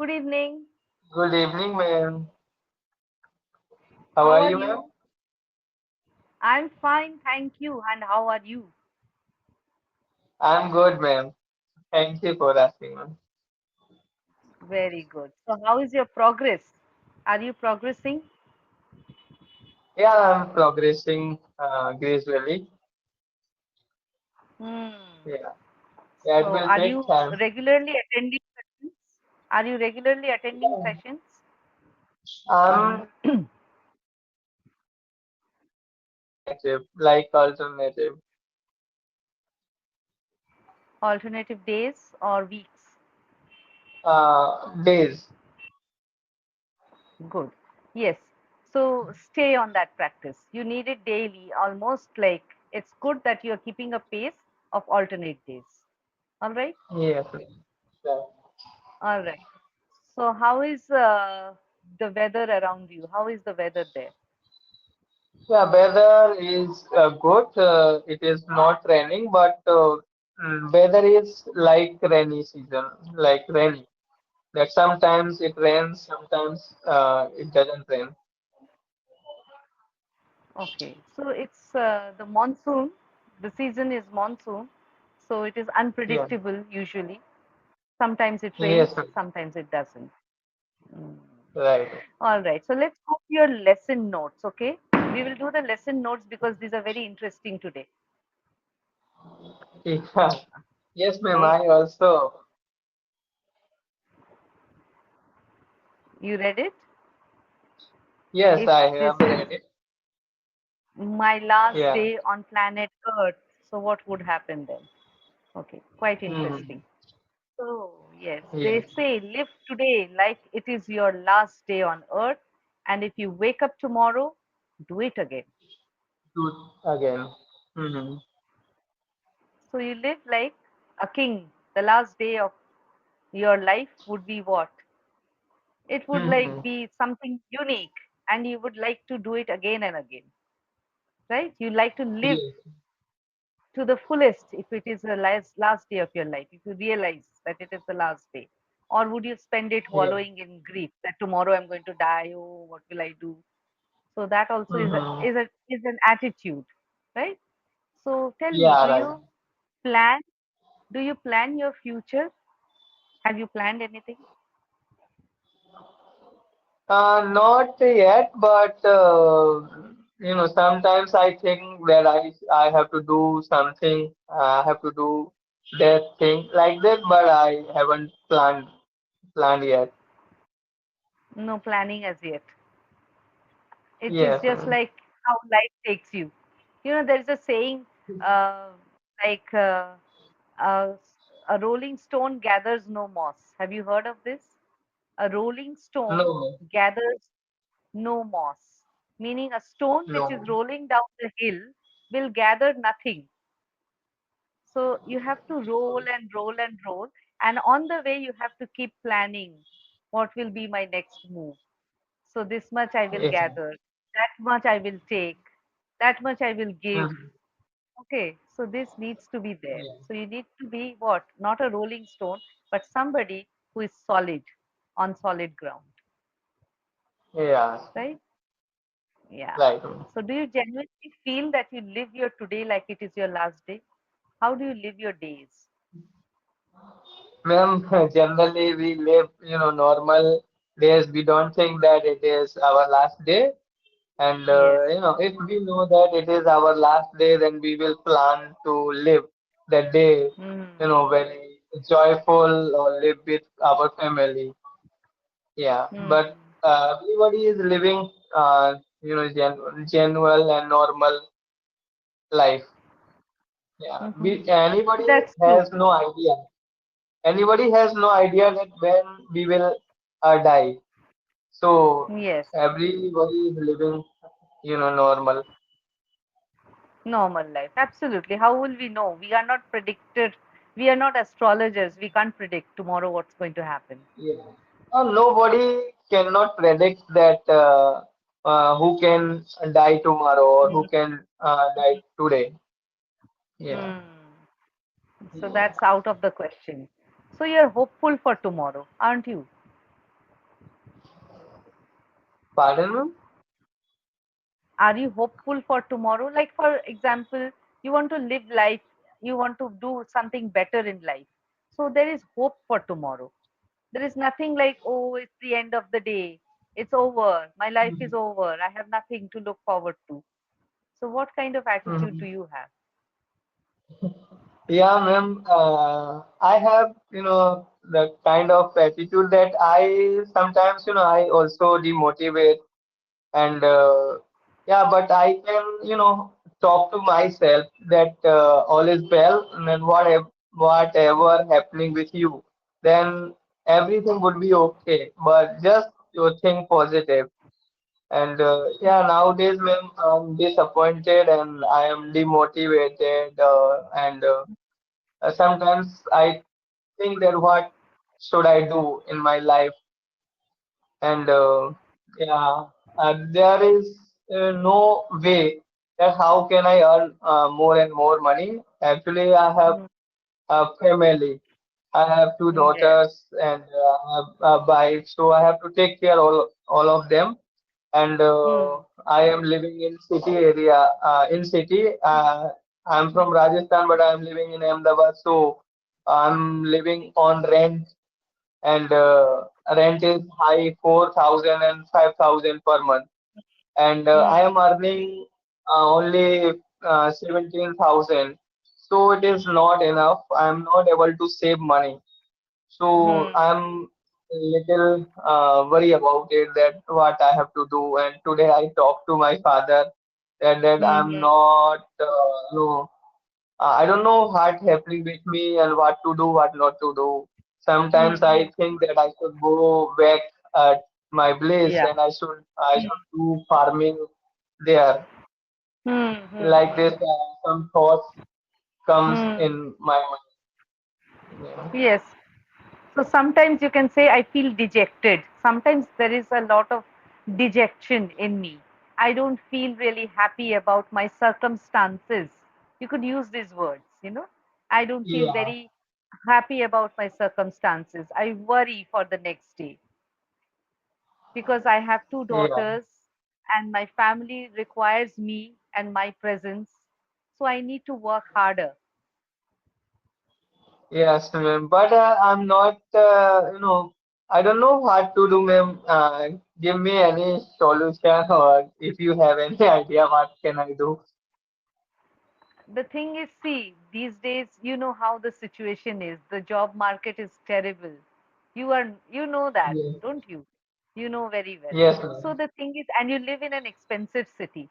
Good evening. Good evening, ma'am. How How are are you, ma'am? you? I'm fine, thank you. And how are you? I'm good, ma'am. Thank you for asking, ma'am. Very good. So, how is your progress? Are you progressing? Yeah, I'm progressing gracefully. Hmm. Yeah, yeah, it So, will are take you time. regularly attending sessions? Are you regularly attending Yeah. sessions? I'm alternative, like alternative Alternative days or weeks? days. Good. Yes. So, stay on that practice. You need it daily, almost like it's good that you're keeping a pace of alternate days. All right? Yes, ma'am. Yeah. All right. So, how is the weather around you? How is the weather there? Yeah, weather is good. It is not raining, but weather is like rainy season, like rainy. That sometimes it rains, sometimes it doesn't rain. Okay. So, it's the monsoon. The season is monsoon. So, it is Yeah. unpredictable usually. Sometimes it rains, Yes, ma'am. sometimes it doesn't. Mm. Right. All right. So, let's go to your lesson notes. Okay. We will do the lesson notes because these are very interesting today. Yeah. Yes, ma'am. Okay. I also. You read it? Yes, If I this have is read it. my last Yeah. day on planet Earth, so what would happen then? Okay. Quite Hmm. interesting. So, yes, they Yes. say live today like it is your last day on earth, and if you wake up tomorrow, do it again. Do it again. Hmm. So, you live like a king. The last day of your life would be what? It would Hmm. like be something unique, and you would like to do it again and again, right? You like to live Yes. to the fullest if it is the last day of your life, if you realize that it is the last day. Or would you spend it Yeah. wallowing in grief that tomorrow I'm going to die? Oh, what will I do? So that also is Hmm. an attitude, right? So tell me, Yeah. Right. plan do you plan your future? Have you planned anything? Not yet, but sometimes I think that I have to do something. I have to do that thing like that, but I haven't planned yet. No planning as yet. It is Yes. just like how life takes you. There is a saying, uh, like uh, a rolling stone gathers no moss. Have you heard of this? A rolling stone No. gathers no moss, meaning a stone which is No. rolling down the hill will gather nothing. So you have to roll and roll and roll. And on the way, you have to keep planning what will be my next move. So this much I will Yeah. gather, that much I will take, that much I will give. Mhm. Okay, so this needs to be there. Yeah. So you need to be what? Not a rolling stone, but somebody who is solid on solid ground, Yeah. right? Yeah. Right. So do you genuinely feel that you live your today like it is your last day? How do you live your days? Ma'am, generally we live, normal days. We don't think that it is our last day. And, Yes. if we know that it is our last day, then we will plan to live that day, Hmm. very joyful or live with our family. Yeah. Hmm. But everybody is living, genuine and normal life. Yeah. Mm-hmm. Anybody That's true. has no idea. Anybody has no idea that when we will die. So Yes. everybody is living, normal. Normal life. Absolutely. How will we know? We are not predicted. We are not astrologers. We can't predict tomorrow what's going to happen. Yeah. Nobody cannot predict that who can die tomorrow or who Mm. can die today. Yeah. Hmm. So Yeah. that's out of the question. So you're hopeful for tomorrow, aren't you? Pardon me? Are you hopeful for tomorrow? Like, for example, you want to live life, you want to do something better in life. So there is hope for tomorrow. There is nothing like, oh, it's the end of the day. It's over. My life is Mhm. over. I have nothing to look forward to. So what kind of attitude do Mhm. you have? Yeah, ma'am. I have, the kind of attitude that I sometimes, I also demotivate and yeah, but I can, talk to myself that all is well, and then whatever happening with you, then everything would be okay. But just you think positive. And yeah, nowadays, ma'am, I'm disappointed and I am demotivated, and sometimes I think that what should I do in my life? And yeah, there is no way that how can I earn more and more money. Actually, I have Mm, a family. I have two yes. daughters and I have a wife, so I have to take care all of them. And Mm, I am living in city area. In city, I'm from Rajasthan, but I'm living in Ahmedabad, so I'm living on rent, and rent is high 4,000 and 5,000 per month. And I am mm, earning only 17,000. So it is not enough. I'm not able to save money. So mm, I'm little worry about it that what I have to do. And today I talked to my father that I'm mm, not, no, I don't know what happening with me and what to do, what not to do. mm, Sometimes I mm. think that I should go back at my place Yeah. and I should Mm, do farming there. mm, mm, Like this, mm, some thoughts comes mm. in my mind. Yeah. Yes. So sometimes you can say, I feel dejected. Sometimes there is a lot of dejection in me. I don't feel really happy about my circumstances. You could use these words, I don't feel Yeah. very happy about my circumstances. I worry for the next day because I have two Yeah. daughters and my family requires me and my presence. So I need to work harder. Yes, ma'am. But I'm not, I don't know what to do, ma'am. Give me any solution, or if you have any idea, what can I do? The thing is, see, these days, you know how the situation is. The job market is terrible. You know that, Yes. don't you? You know very well. Yes, So ma'am. the thing is, and you live in an expensive city.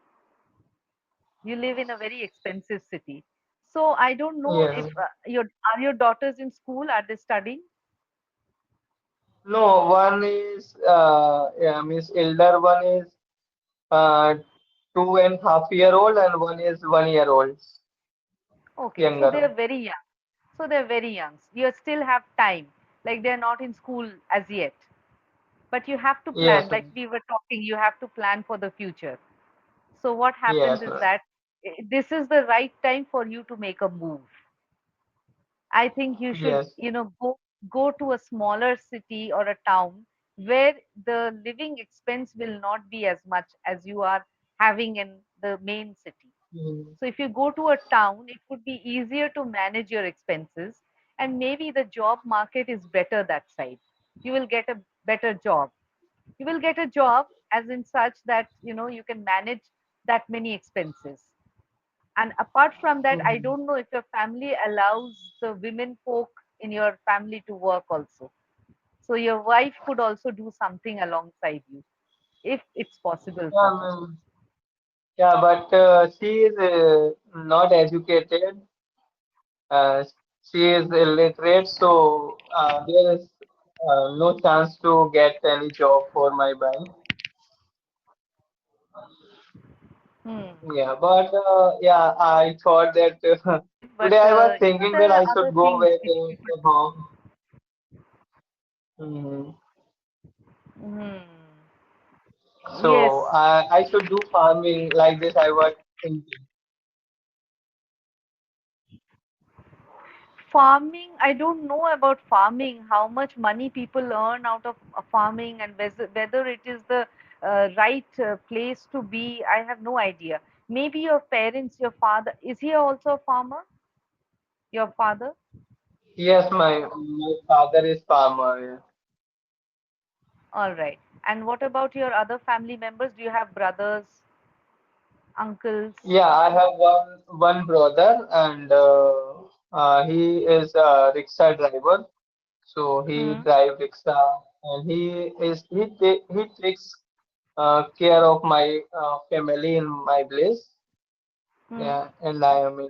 You live in a very expensive city. So I don't know if Yes. your daughters in school? Are they studying? No, one is, yeah, Miss Elder one is uh, 2.5 year old, and one is 1 year old, Okay, so they are younger. very young. So they're very young. You still have time. Like they're not in school as yet. But you have to plan. Yes, Like ma'am. we were talking, you have to plan for the future. So what happens Yes, is ma'am. that this is the right time for you to make a move. I think you should, Yes. go to a smaller city or a town where the living expense will not be as much as you are having in the main city. Mm, So if you go to a town, it would be easier to manage your expenses, and maybe the job market is better that side. You will get a better job. You will get a job as in such that you can manage that many expenses. And apart from that, I mhm. don't know if your family allows the women folk in your family to work also. So your wife could also do something alongside you if it's possible Yeah, for her. ma'am. Yeah, but she is not educated. Uh, she is illiterate, so there is no chance to get any job for my wife. Hmm. Yeah, but yeah, I thought that But today I was thinking there that are I other should go things back which you could to do. home. Mhm. Hmm. So Yes. I should do farming like this. I was thinking. Farming, I don't know about farming, how much money people earn out of farming, and whether it is the right place to be, I have no idea. Maybe your parents, your father, is he also a farmer? Your father? Yes, my father is farmer. All right. And what about your other family members? Do you have brothers, uncles? Yeah, I have one brother, and he is a rickshaw driver. So he Hmm. drive rickshaw, and he takes care of my family in my place. Hmm. Yeah, and I am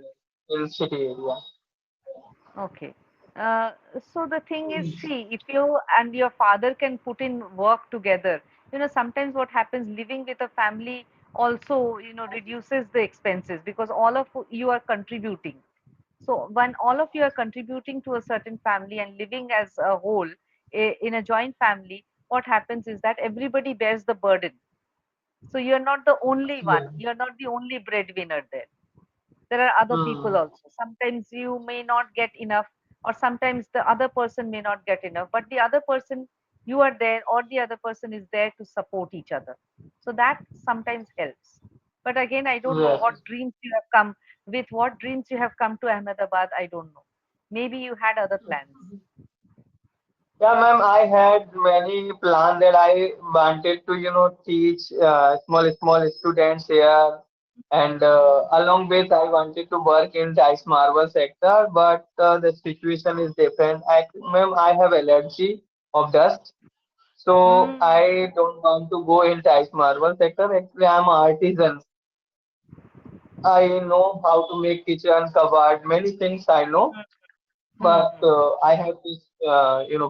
in city area. Okay. Uh, so the thing is, see, if you and your father can put in work together, sometimes what happens living with a family also, reduces the expenses because all of you are contributing. So when all of you are contributing to a certain family and living as a whole in a joint family, what happens is that everybody bears the burden. So you're not the only one. Yeah. You're not the only breadwinner there. There are other people Hmm. also. Sometimes you may not get enough, or sometimes the other person may not get enough, but the other person, you are there, or the other person is there to support each other. So that sometimes helps. But again, I don't know Yes. what dreams you have come with, what dreams you have come to Ahmedabad. I don't know. Maybe you had other plans. Yeah, ma'am, I had many plans that I wanted to, teach small students here, and along with I wanted to work in dice marble sector, but the situation is different. Ma'am, I have allergy of dust, so Hmm. I don't want to go in dice marble sector. Actually, I'm an artisan. I know how to make kitchen, cupboard, many things I know, Hmm. but Hmm. I have this,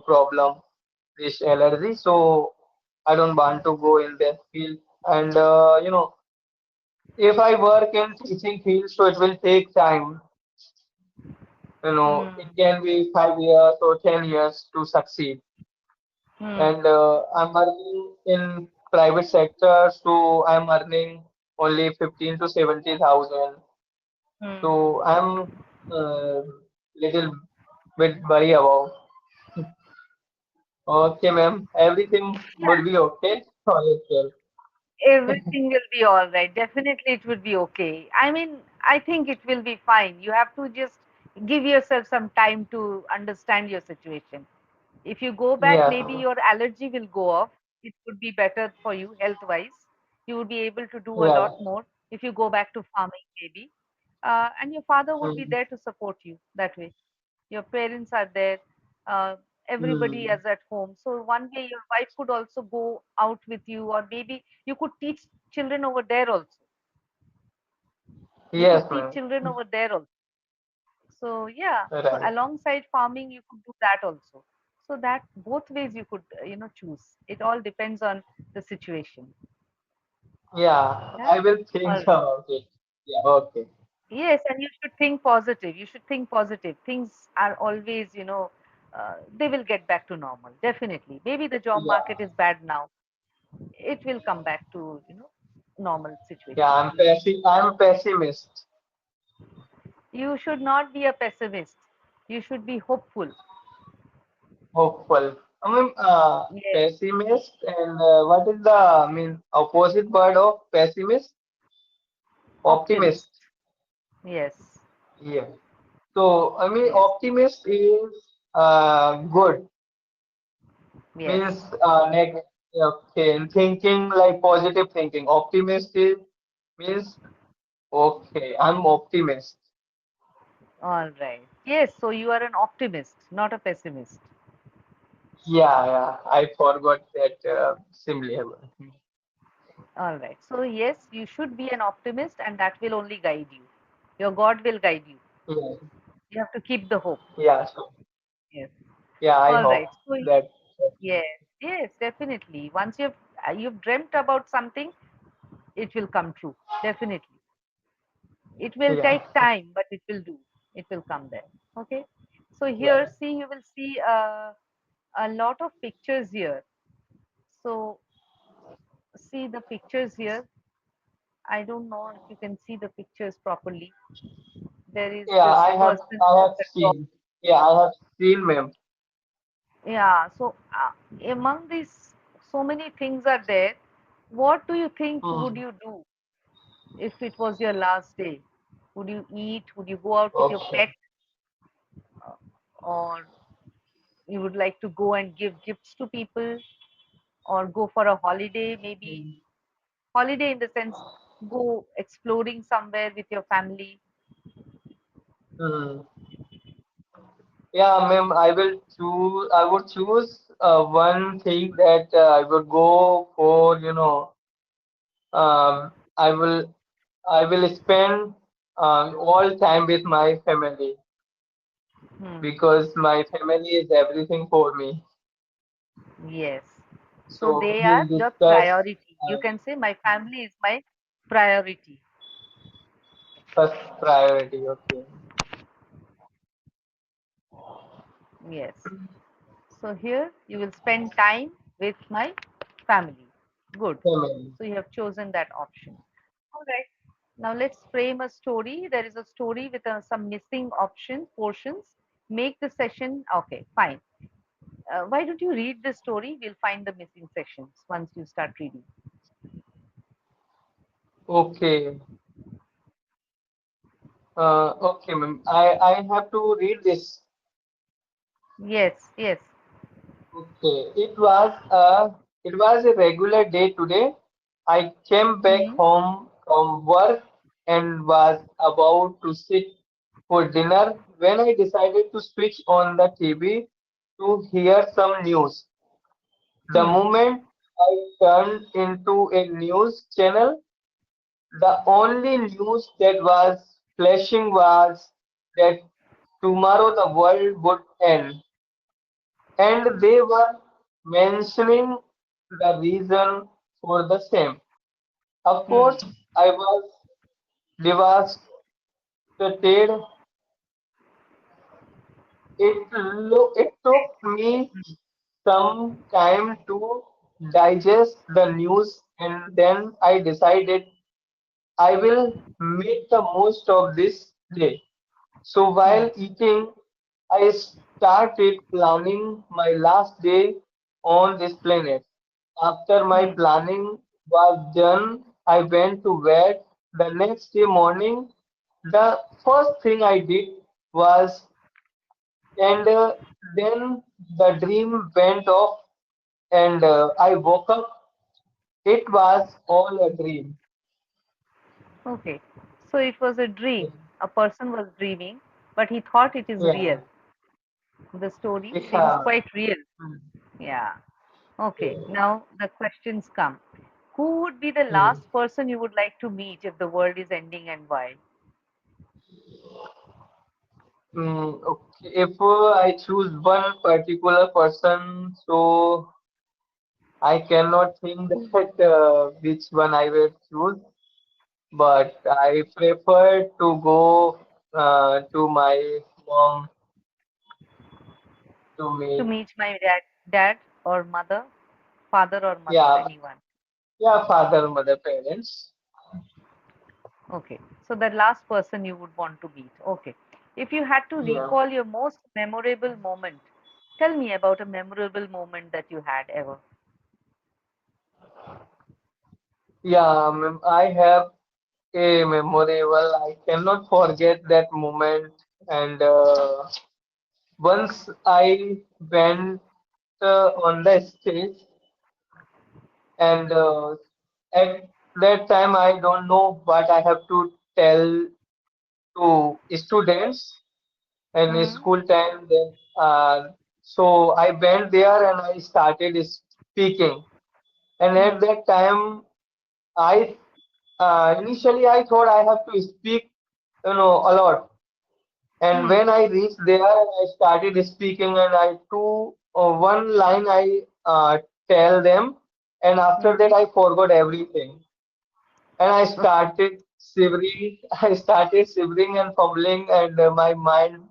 problem, this allergy, so I don't want to go in that field. And if I work in teaching field, so it will take time. Hmm. It can be 5 years or 10 years to succeed. Hmm. And I'm working in private sector, so I'm earning only 15 to 70,000. Hmm. So Hmm. I'm little bit worried about. Okay, ma'am. Everything would be okay. All is well. Everything will be all right. Definitely, it would be okay. I mean, I think it will be fine. You have to just give yourself some time to understand your situation. If you go back, Yes, maybe ma'am. your allergy will go off. It would be better for you health wise. You would be able to do a Yeah. lot more if you go back to farming, maybe. And your father would be Mm, there to support you that way. Your parents are there. uh, Everybody mm. is at home, so one way your wife could also go out with you, or maybe you could teach children over there also. You Yes, could teach ma'am. children over there also. So yeah, so Right. alongside farming you could do that also. So that both ways you could choose. It all depends on the situation. Yeah, Yeah. I will All think right. about it. Yeah, okay. Yes, and you should think positive. You should think positive. Things are always, they will get back to normal. Definitely. Maybe the job market Yeah. is bad now. It will come back to, normal Yeah, situation. I'm a pessimist. You should not be a pessimist. You should be hopeful. Hopeful. Yes, Pessimist, and what is the, opposite word of pessimist? optimist. Optimist. Yes, Yeah. So, yes, optimist is good. yes. Means okay, and thinking like positive thinking. Optimist is means okay, I'm optimist. All right. Yes, so you are an optimist, not a pessimist. Yeah, yeah. I forgot that syllable. All right. So, yes, you should be an optimist, and that will only guide you. Your God will guide you. Yeah, You have to keep the hope. yeah. So Yes. yeah, I All hope right. So, that. yes, yes, definitely. Once you've dreamt about something, it will come true. Definitely. It will Yeah, take time, but it will do. It will come there. Okay. So here, yeah, see, you will see a lot of pictures here. So see the pictures here. I don't know if you can see the pictures properly. There is yeah. this person I with have a dog. seen. Yeah, I have seen, ma'am. Yeah. So among these, so many things are there. What do you think would Hmm. you do if it was your last day? Would you eat? Would you go out with your Okay. pet? Or you would like to go and give gifts to people? Or go for a holiday, maybe? Hmm. Holiday in the sense, go exploring somewhere with your family. Hmm. Yeah, ma'am, I will choose. I would choose one thing that I would go for. I will spend all time with my family Hmm. because my family is everything for me. Yes. So So they are we'll your discuss priority. You uh, can say, my family is my priority. first priority. Okay, Yes. So here you will spend time with my family. Good. family. So you have chosen that option. All right. Now let's frame a story. There is a story with some missing option portions. Make the session. Okay, fine. Why don't you read the story? We'll find the missing sections once you start reading. Okay, okay, ma'am. I have to read this. Yes, yes. Okay, it was a regular day today. I came back Hmm. home from work and was about to sit for dinner when I decided to switch on the TV to hear some news. The Hmm. moment I turned into a news channel, the only news that was flashing was that tomorrow the world would end. And they were mentioning the reason for the same. Of Hmm. course, I was devastated. It took me some time to digest the news, and then I decided I will make the most of this day. So Hmm. while eating, I started planning my last day on this planet. After my Hmm. planning was done, I went to bed. The next day morning, the first thing I did was, and then the dream went off, and I woke up. It was all a dream. Okay. So it was a dream. A person was dreaming, but he thought it is real. Yeah, The story seems yeah. quite real. Yeah. Okay. Now the questions come. Who would be the Hmm. last person you would like to meet if the world is ending, and why? Okay. If I choose one particular person, so I cannot think that which one I will choose, but I prefer to go to my mom to To meet. meet my dad or mother, father or mother, Yeah, anyone. yeah, father, mother, parents. Okay. So the last person you would want to meet. Okay. If you had to Yeah, recall your most memorable moment, tell me about a memorable moment that you had ever. yeah. I have a memorable. I cannot forget that moment. And once I went on the stage, and at that time I don't know what I have to tell to students in Hmm. school time. Then so I went there and I started speaking. And at Hmm. that time, I initially I thought I have to speak, a lot. And Hmm. when I reached there, I started speaking, and I two one line I tell them, and after that Hmm. I forgot everything. And I Okay. started shivering. I started shivering and fumbling, and my mind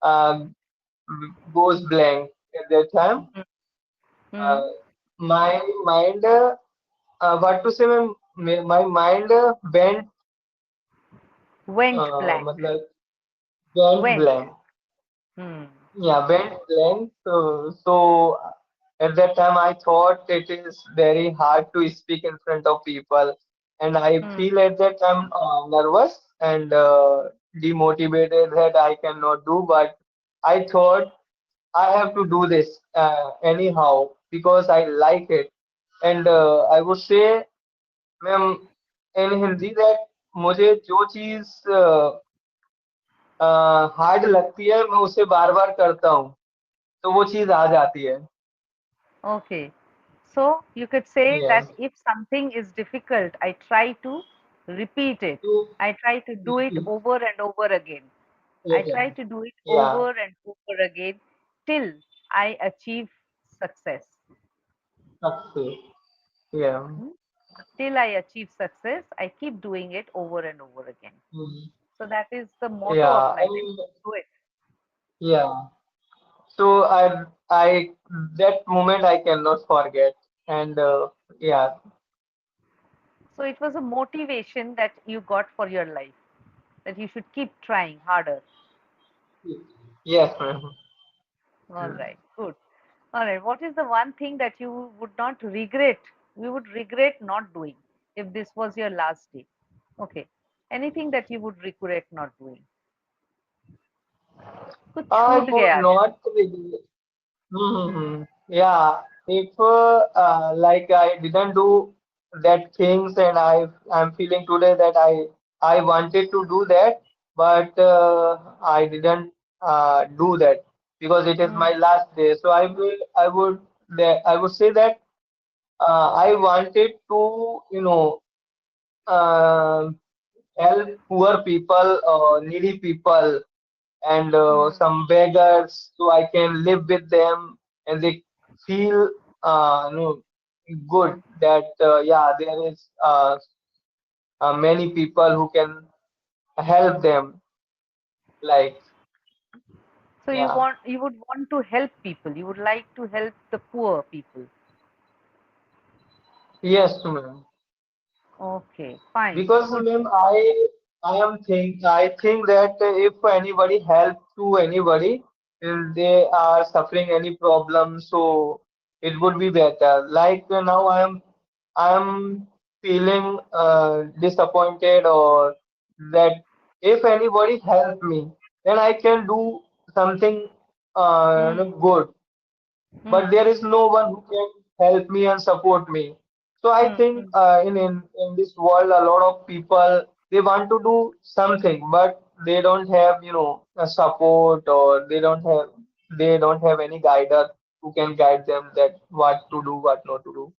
uh, goes blank at that time. Hmm. Uh, Hmm. my mind, what to say, my mind Went blank. matlab, went Went. blank. Hmm. Yeah, went blank. So At that time, I thought it is very hard to speak in front of people, and I Hmm. feel at that time nervous and demotivated that I cannot do. But I thought I have to do this anyhow because I like it. And I would say, ma'am in Hindi that मुझे जो चीज hard लगती है मैं उसे बार बार करता हूँ तो वो चीज आ जाती है Okay. So you could say yes that if something is difficult, I try to repeat it. तो I try to do it over and over again. I try to do it या over and over again till I achieve success. सबसे या Hmm? Till I achieve success, I keep doing it over and over again. So that is the motto of yeah life. And and do it. yeah so I that moment I cannot forget and yeah So it was a motivation that you got for your life, that you should keep trying harder. yes ma'am. All right, good. All right, what is the one thing that you would not regret? You would regret not doing if this was your last day. Okay. Anything that you would regret not doing. कुछ I छूट would गया है. not regret. Hmm. Yeah, if like I didn't do that things and I'm feeling today that I wanted to do that, but I didn't do that because it is Hmm. my last day. So I would say that I wanted to uh, help poor people or needy people and Hmm. some beggars so I can live with them and they feel good that yeah there is many people who can help them like So yeah you would want to help people. You would like to help the poor people. yes ma'am Okay, fine. because Good. ma'am I think that if anybody help to anybody if they are suffering any problem so it would be better like now I'm feeling disappointed or that if anybody help me, then I can do something Hmm. good. Hmm. But there is no one who can help me and support me. So I Hmm. think Hmm. in this world, a lot of people they want to do something, but they don't have a support or they don't have any guider who can guide them that what to do, what not to do.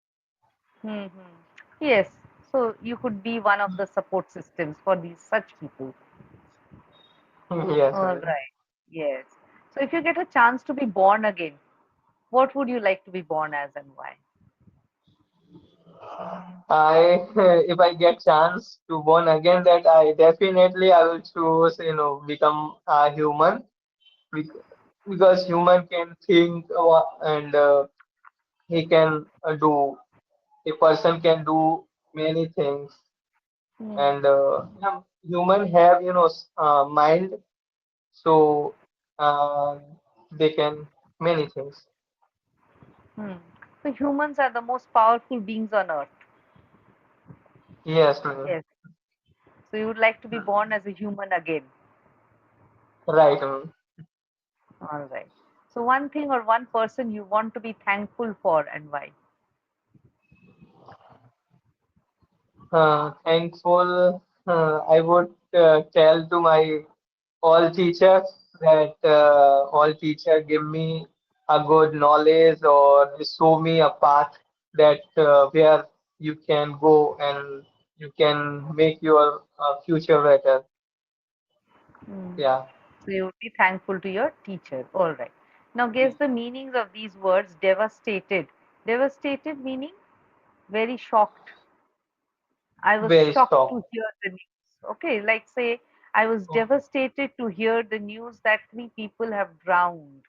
Hmm. Hmm. Yes. So you could be one of the support systems for these such people. Yes, All ma'am. right. Yes. So if you get a chance to be born again, what would you like to be born as and why? I if I get chance to born again, that I will choose, become a human bec- because human can think and he can do a person can do many things Hmm. and yeah, human have mind so uh, they can many things. Hmm. So humans are the most powerful beings on earth. Yes, ma'am. Yes. So you would like to be born as a human again. Right, ma'am. All right. So one thing or one person you want to be thankful for and why? Thankful. I would tell to my all teachers that all teacher give me a good knowledge or they show me a path that where you can go and you can make your future better. Hmm. Yeah, So you would be thankful to your teacher. All right. Now guess the meanings of these words devastated. Devastated meaning very shocked. I was very shocked strong. to hear the news. Okay, like say, I was devastated to hear the news that three people have drowned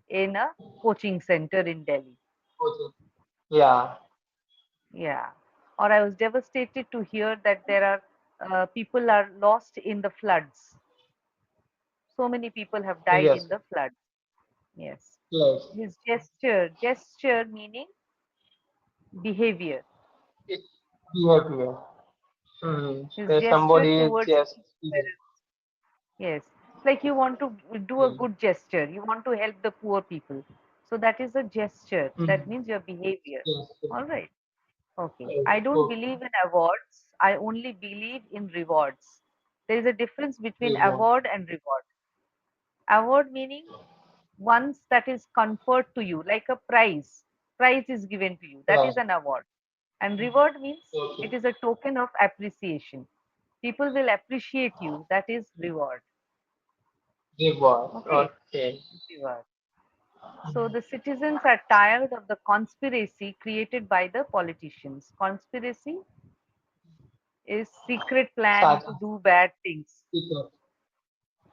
in a coaching center in Delhi. Okay. Yeah, Yeah. Or I was devastated to hear that there are people are lost in the floods. So many people have died yes, in the floods. Yes. Yes. His gesture meaning behavior. It, behavior. His There's gesture somebody is towards just his behavior. parents. Yes. Like you want to do a Mm, good gesture. You want to help the poor people. So that is a gesture. That mm, means your behavior. yes. Yes. All right. Okay. I Okay. don't Okay. believe in awards. I only believe in rewards. There is a difference between Reward. award and reward. Award meaning ones that is conferred to you, like a prize. Prize is given to you. That is Right. an award. And reward means Okay. it is a token of appreciation. People will appreciate you. That is reward. Reward. Okay. Okay. Reward. So the citizens are tired of the conspiracy created by the politicians. Conspiracy is secret plan Such to do bad things. secret.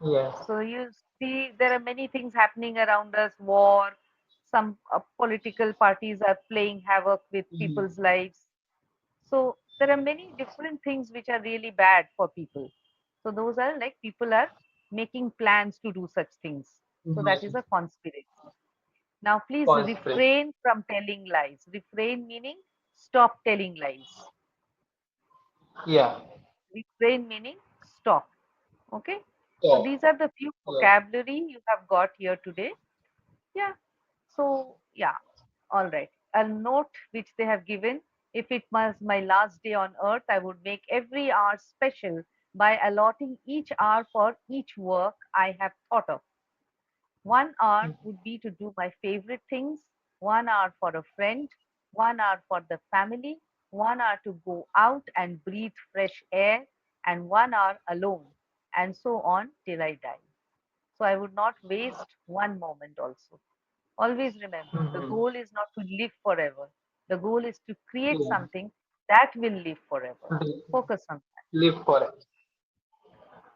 Yes. So you see, there are many things happening around us. War, some political parties are playing havoc with Mm, people's lives. So there are many different things which are really bad for people. So those are like people are making plans to do such things. So that is yes. a conspiracy. Now please Conspiracy. refrain from telling lies. Refrain meaning stop telling lies. Yeah. Refrain meaning stop. Okay. So Top. these are the few Yes. vocabulary you have got here today. Yeah. So yeah. All right. A note which they have given. If it was my last day on earth, I would make every hour special by allotting each hour for each work I have thought of. 1 hour would be to do my favorite things, 1 hour for a friend, 1 hour for the family, 1 hour to go out and breathe fresh air, and 1 hour alone, and so on till I die. So I would not waste one moment also. Always remember the Mm-hmm. goal is not to live forever. The goal is to create Yeah. something that will live forever. Live Focus on that. live for it.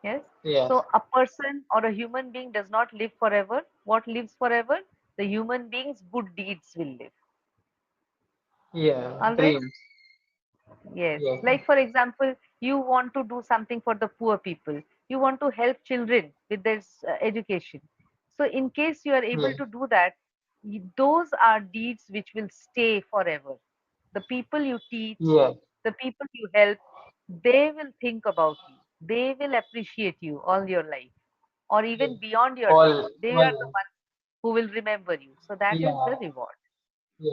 Yes. Yes. So a person or a human being does not live forever. What lives forever? The human being's good deeds will live. Yeah. All right. Dreams. Yes. Yes. Like for example, you want to do something for the poor people. You want to help children with their education. So in case you are able Yes. to do that, those are deeds which will stay forever. The people you teach, Yes. the people you help, they will think about you. They will appreciate you all your life, or Yes. even beyond your life. All. They are the All. ones who will remember you. So that is Yeah. the reward. Yeah.